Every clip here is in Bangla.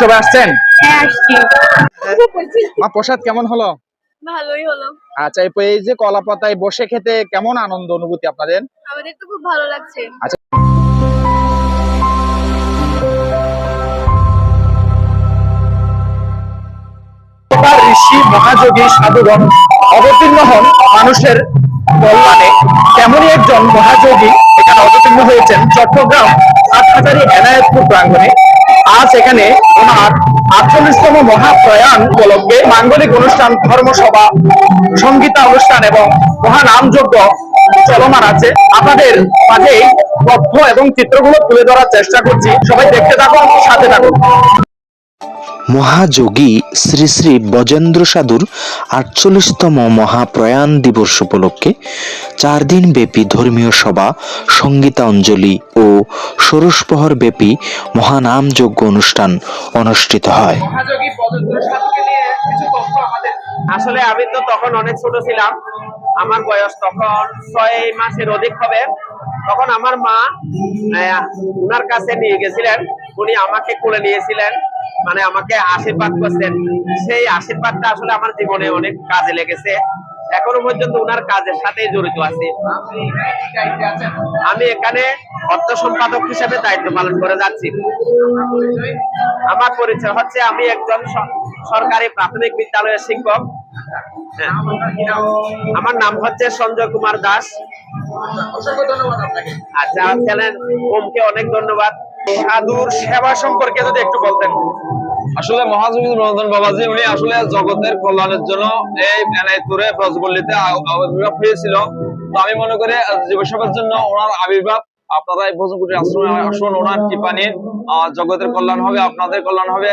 উৎসবে আসছেন? হ্যাঁ আসছি। মা প্রসাদ কেমন হলো? ভালোই হলো। আচ্ছা, এই যে কলা পাতায় বসে খেতে কেমন আনন্দ অনুভূতি আপনাদের? আমাদের তো খুব ভালো লাগছে। আচ্ছা, ঋষি মহাযোগী সাধুগণ অবতীর্ণ হন মানুষের কল্যাণে, তেমনই একজন মহাযোগী এখানে অবতীর্ণ হয়েছেন চট্টগ্রাম হাটহাজারী এনায়েতপুর প্রাঙ্গণে। আজ এখানে ওনার ৪৮তম মহাপ্রয়াণ উপলক্ষে মাঙ্গলিক অনুষ্ঠান, ধর্মসভা, সঙ্গীতা অনুষ্ঠান এবং মহানামযজ্ঞ চলমান আছে। আপনাদের মাঝে তথ্য এবং চিত্রগুলো তুলে ধরার চেষ্টা করছি, সবাই দেখতে থাকুন, সাথে থাকুন। মহাযোগী শ্রী শ্রী বজেন্দ্র সাধুর ৪৮তম মহাপ্রয়াণ দিবস উপলক্ষে ৪ দিন ব্যাপী ধর্মীয় সভা, সঙ্গীতাঞ্জলি ও ষোড়শপ্রহর ব্যাপী মহানামযজ্ঞ অনুষ্ঠান অনুষ্ঠিত হয়। মহাযোগী বজেন্দ্র সাধুকে নিয়ে কিছু তথ্য আমাদের। আসলে আমি তো তখন অনেক ছোট ছিলাম, আমার বয়স তখন ৬ মাসের অধিক হবে। তখন আমার মা উনার কাছে নিয়ে গেছিলেন, উনি আমাকে কোলে নিয়েছিলেন, মানে আমাকে আশীর্বাদ করছেন। সেই আশীর্বাদটা আসলে আমার জীবনে অনেক কাজে লেগেছে, এখনো পর্যন্ত উনার কাজের সাথে জড়িত আছি। আমি এখানে অর্থ সম্পাদক হিসেবে দায়িত্ব পালন করে যাচ্ছি। আমার পরিচয় হচ্ছে, আমি একজন সরকারি প্রাথমিক বিদ্যালয়ের শিক্ষক। আমার নাম হচ্ছে সঞ্জয় কুমার দাস। আচ্ছা, আমার চ্যানেল ওমকে অনেক ধন্যবাদ। সাধুর সেবা সম্পর্কে যদি একটু বলতেন। আসলে মহাযোগী রঞ্জন বাবাজি উনি আসলে জগতের কল্যাণের জন্য এই এনায়েতপুরে ব্রজবল্লীতে আবির্ভাব হয়েছিল। তো আমি মনে করি জীবসেবার জন্য ওনার আবির্ভাব, আপনারা এই ভোজনকুটির আশ্রমে আসুন, ওনার কৃপা নিন, জগতের কল্যাণ হবে, আপনাদের কল্যাণ হবে।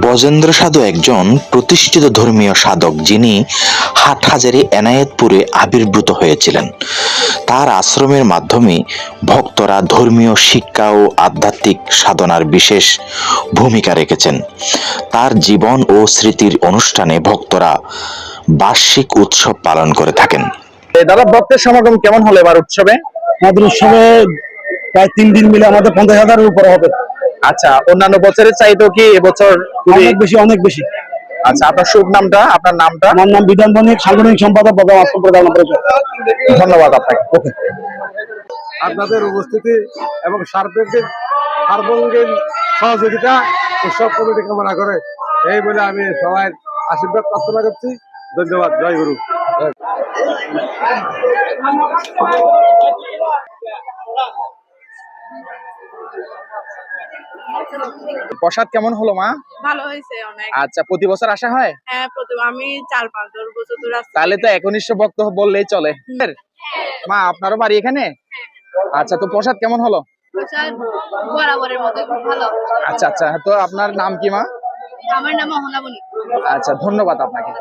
বজেন্দ্র সাধু একজন প্রতিষ্ঠিত ধর্মীয় সাধক, যিনি হাটহাজারী এনায়েতপুরে আবির্ভূত হয়েছিলেন। তার আশ্রমের মাধ্যমে ভক্তরা ধর্মীয় শিক্ষা ও আধ্যাত্মিক সাধনার বিশেষ ভূমিকা রেখেছেন। তার জীবন ও স্মৃতির অনুষ্ঠানে ভক্তরা বার্ষিক উৎসব পালন করে থাকেন। দাদা, ভক্তের সমাগম কেমন হলো এবার উৎসবে? আমাদের উৎসবে প্রায় 3 দিন মিলে আমাদের 50,000-এর উপরে হবে। আচ্ছা, অন্যান্য বছরের চাইতেও কি এবছর অনেক বেশি, অনেক বেশি। আচ্ছা, আপনার শুভ নামটা, আপনার নামটা? আমার নাম বিধান বণিক, সাংগঠনিক সম্পাদক বর্ধমান আশ্রম প্রধান পরিষদ। ধন্যবাদ আপনাকে। ওকে। আপনাদের উপস্থিতি এবং সার্বঙ্গীন সহযোগিতা উৎসব কমিটি কামনা করে এই বলে আমি সবাই আশীর্বাদ প্রার্থনা করছি। ধন্যবাদ। জয় গুরু। প্রসাদ কেমন হলো মা? ভালো হয়েছে অনেক। আচ্ছা, প্রতি বছর আসা হয়? হ্যাঁ, আমি 4-5 বছর ধরে আসছি। তাহলে তো একনিষ্ঠ ভক্ত বললেই চলে। মা, আপনারও বাড়ি এখানে? আচ্ছা, তো প্রসাদ কেমন হলো? প্রসাদ বরাবরের মতো খুব ভালো। আচ্ছা আচ্ছা, তো আপনার নাম কি মা? আমার নাম অহনা বণিক। আচ্ছা, ধন্যবাদ আপনাকে।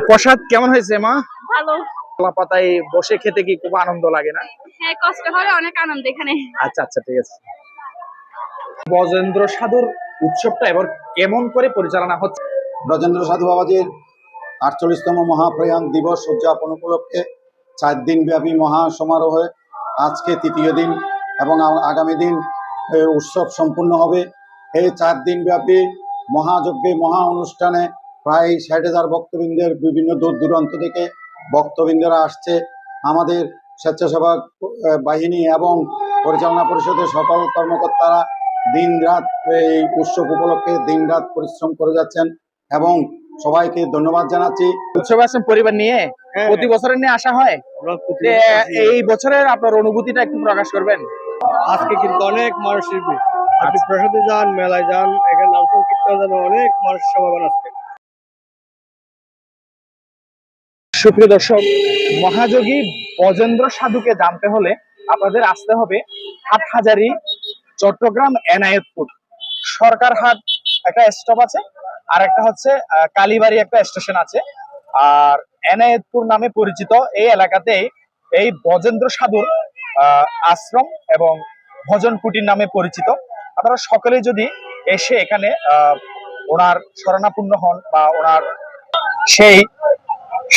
প্রসাদ কেমন হয়েছে মা? ভালো। কলা পাতায় বসে খেতে কি খুব আনন্দ লাগে না? হ্যাঁ, কষ্ট হলে অনেক আনন্দ এখানে। আচ্ছা আচ্ছা, ঠিক আছে। বজেন্দ্র সাধুর উৎসবটা এবার কেমন করে পরিচালনা হচ্ছে? ব্রজেন্দ্র সাধু বাবাজির ৪৮তম মহাপ্রয়াণ দিবস উদযাপন উপলক্ষে ৪ দিন ব্যাপী মহা সমারোহে আজকে ৩য় দিন এবং আগামী দিন উৎসব সম্পূর্ণ হবে। এই ৪ দিন ব্যাপী মহাযজ্ঞে মহা অনুষ্ঠানে প্রায় ৬০,০০০ ভক্তবৃন্দের বিভিন্ন দূর দূরান্ত থেকে ভক্তবৃন্দরা আসছে। আমাদের স্বেচ্ছাসেবক বাহিনী এবং পরিচালনা পরিষদের সকল কর্মকর্তারা দিন রাত এই উৎসব উপলক্ষে দিন রাত পরিশ্রম করে যাচ্ছেন এবং সবাইকে ধন্যবাদ জানাচ্ছি। উৎসবে আসেন পরিবার নিয়ে? প্রতি বছরের নিয়ে আসা হয়? এই বছরের আপনার অনুভূতিটা একটু প্রকাশ করবেন? আজকে কিন্তু অনেক মানুষ শিল্পী, আপনি প্রসাদে যান, মেলায় যান, এখানে নাম সংকীর্তন যান, অনেক মানুষ সমাগম আজকে। সুপ্রিয় দর্শক, মহাযোগী বজেন্দ্র সাধুকে জানতে হলে আপনাদের আসতে হবে হাটহাজারী, চট্টগ্রাম এনায়েতপুর। সরকার হাট একটা স্টপ আছে, আর একটা হচ্ছে কালীবাড়ি একটা স্টেশন আছে। আর এনায়েতপুর নামে পরিচিত এই এলাকাতে এই বজেন্দ্র সাধুর আশ্রম এবং ভজন কুটির নামে পরিচিত। আপনারা সকলেই যদি এসে এখানে ওনার শরণাপন্ন হন বা ওনার সেই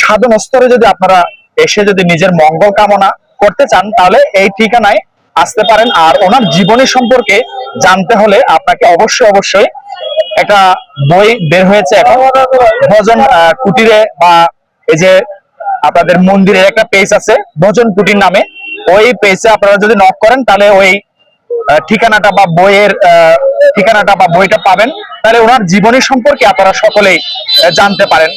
সাধন স্তরে যদি আপনারা এসে যদি নিজের মঙ্গল কামনা করতে চান, তাহলে এই ঠিকানায় আসতে পারেন। আর ওনার জীবনী সম্পর্কে জানতে হলে আপনাকে অবশ্যই একটা বই বের হয়েছে এখন, ভজন কুটিরে, বা এই যে আপনাদের মন্দিরের একটা পেজ আছে ভজন কুটির নামে, ওই পেজে আপনারা যদি নক করেন তাহলে ওই ঠিকানাটা বা বইয়ের ঠিকানাটা বা বইটা পাবেন। তাহলে ওনার জীবনী সম্পর্কে আপনারা সকলেই জানতে পারেন।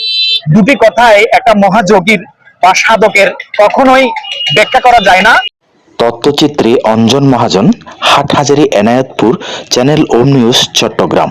দুটি কথাই একটা মহাযোগীর বা সাধকের কখনোই ব্যাখ্যা করা যায় না। তথ্যচিত্রে অঞ্জন মহাজন, হাটহাজারী, এনায়েতপুর, চ্যানেল ওম নিউজ, চট্টগ্রাম।